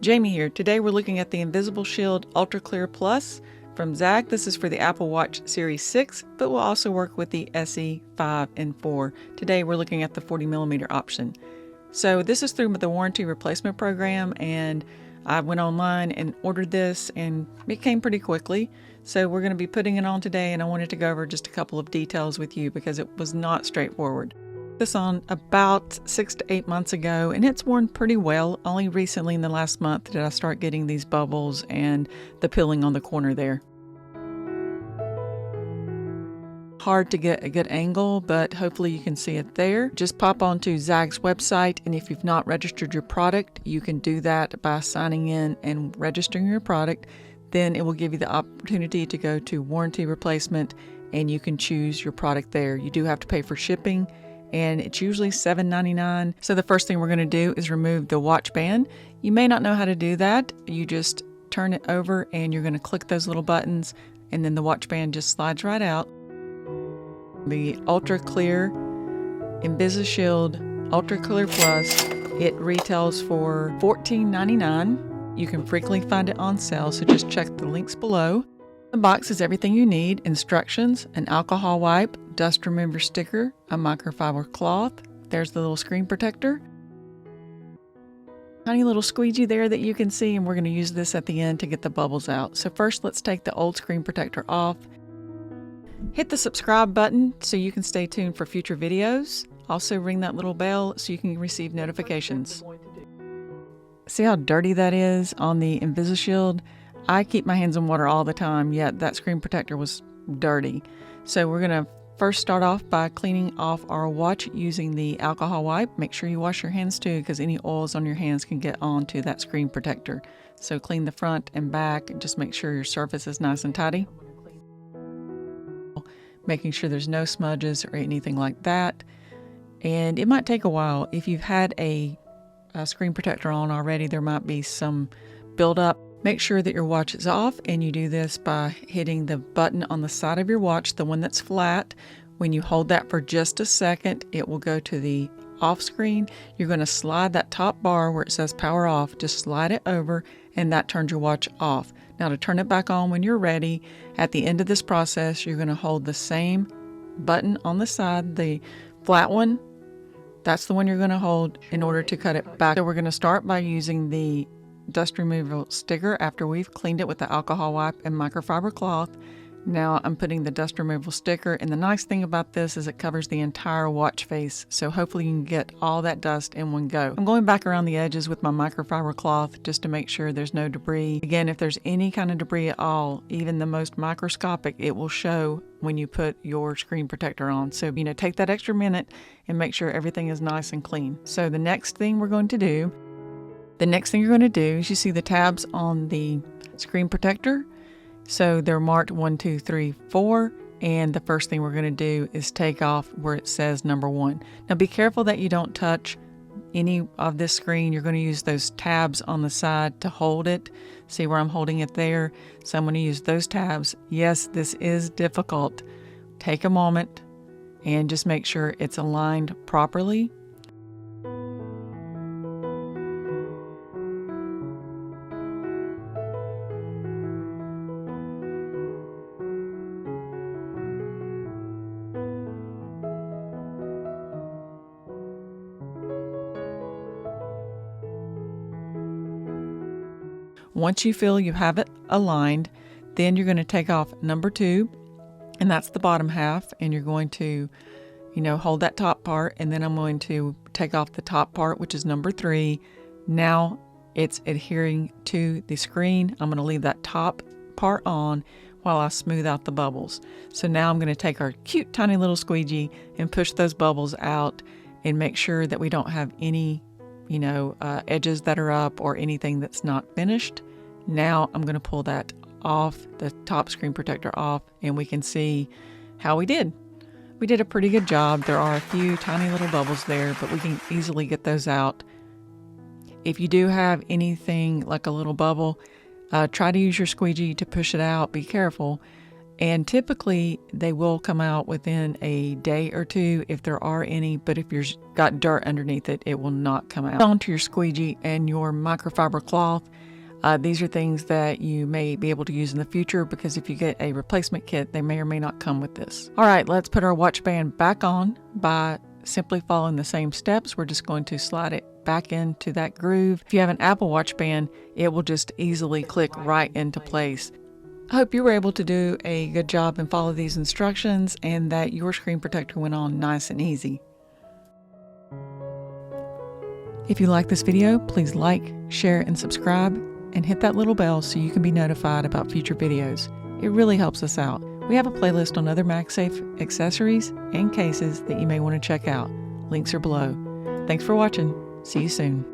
Jamie here. Today we're looking at the Invisible Shield Ultra Clear Plus from Zagg. This is for the Apple Watch Series 6, but will also work with the SE 5 and 4. Today we're looking at the 40mm option. So this is through the warranty replacement program, and I went online and ordered this, and it came pretty quickly. So we're going to be putting it on today, and I wanted to go over just a couple of details with you because it was not straightforward. This on about 6 to 8 months ago, and it's worn pretty well. Only recently in the last month did I start getting these bubbles and the pilling on the corner there. Hard to get a good angle, but hopefully you can see it there. Just pop onto Zagg's website, and if you've not registered your product, you can do that by signing in and registering your product. Then it will give you the opportunity to go to warranty replacement, and you can choose your product there. You do have to pay for shipping, and it's usually $7.99. So the first thing we're going to do is remove the watch band. You may not know how to do that. You just turn it over, and you're going to click those little buttons, and then the watch band just slides right out. The Ultra Clear Invisible Shield Ultra Clear Plus, it retails for $14.99. You can frequently find it on sale, so just check the links below. The box is everything you need: instructions, an alcohol wipe, dust remover sticker, a microfiber cloth. There's the little screen protector. Tiny little squeegee there that you can see, and we're going to use this at the end to get the bubbles out. So first, let's take the old screen protector off. Hit the subscribe button so you can stay tuned for future videos. Also ring that little bell so you can receive notifications. See how dirty that is on the Invisible Shield? I keep my hands in water all the time, yet that screen protector was dirty. So we're going to first start off by cleaning off our watch using the alcohol wipe. Make sure you wash your hands too, because any oils on your hands can get onto that screen protector. So clean the front and back, and just make sure your surface is nice and tidy. Making sure there's no smudges or anything like that. And it might take a while. If you've had a screen protector on already, there might be some buildup. Make sure that your watch is off, and you do this by hitting the button on the side of your watch, the one that's flat. When you hold that for just a second, it will go to the off screen. You're going to slide that top bar where it says power off, just slide it over, and that turns your watch off. Now to turn it back on when you're ready, at the end of this process, you're going to hold the same button on the side, the flat one. That's the one you're going to hold in order to cut it back. So we're going to start by using the dust removal sticker after we've cleaned it with the alcohol wipe and microfiber cloth. Now I'm putting the dust removal sticker, and the nice thing about this is it covers the entire watch face, so hopefully you can get all that dust in one go. I'm going back around the edges with my microfiber cloth just to make sure there's no debris. Again, if there's any kind of debris at all, even the most microscopic, it will show when you put your screen protector on. So, take that extra minute and make sure everything is nice and clean. So the next thing you're going to do is you see the tabs on the screen protector. So they're marked 1, 2, 3, 4, and the first thing we're going to do is take off where it says number 1. Now be careful that you don't touch any of this screen. You're going to use those tabs on the side to hold it. See where I'm holding it there? So I'm going to use those tabs. Yes, this is difficult. Take a moment and just make sure it's aligned properly. Once you feel you have it aligned, then you're going to take off number 2, and that's the bottom half, and you're going to, hold that top part, and then I'm going to take off the top part, which is number 3. Now it's adhering to the screen. I'm going to leave that top part on while I smooth out the bubbles. So now I'm going to take our cute tiny little squeegee and push those bubbles out and make sure that we don't have any edges that are up or anything that's not finished. Now I'm going to pull that off, the top screen protector off, and we can see how we did. We did a pretty good job. There are a few tiny little bubbles there, but we can easily get those out. If you do have anything like a little bubble, try to use your squeegee to push it out. Be careful. And typically they will come out within a day or two if there are any, but if you've got dirt underneath it, it will not come out. Onto your squeegee and your microfiber cloth, These are things that you may be able to use in the future, because if you get a replacement kit, they may or may not come with this. All right, let's put our watch band back on by simply following the same steps. We're just going to slide it back into that groove. If you have an Apple Watch band, it will just easily click right into place. I hope you were able to do a good job and follow these instructions, and that your screen protector went on nice and easy. If you like this video, please like, share, and subscribe, and hit that little bell so you can be notified about future videos. It really helps us out. We have a playlist on other MagSafe accessories and cases that you may want to check out. Links are below. Thanks for watching. See you soon.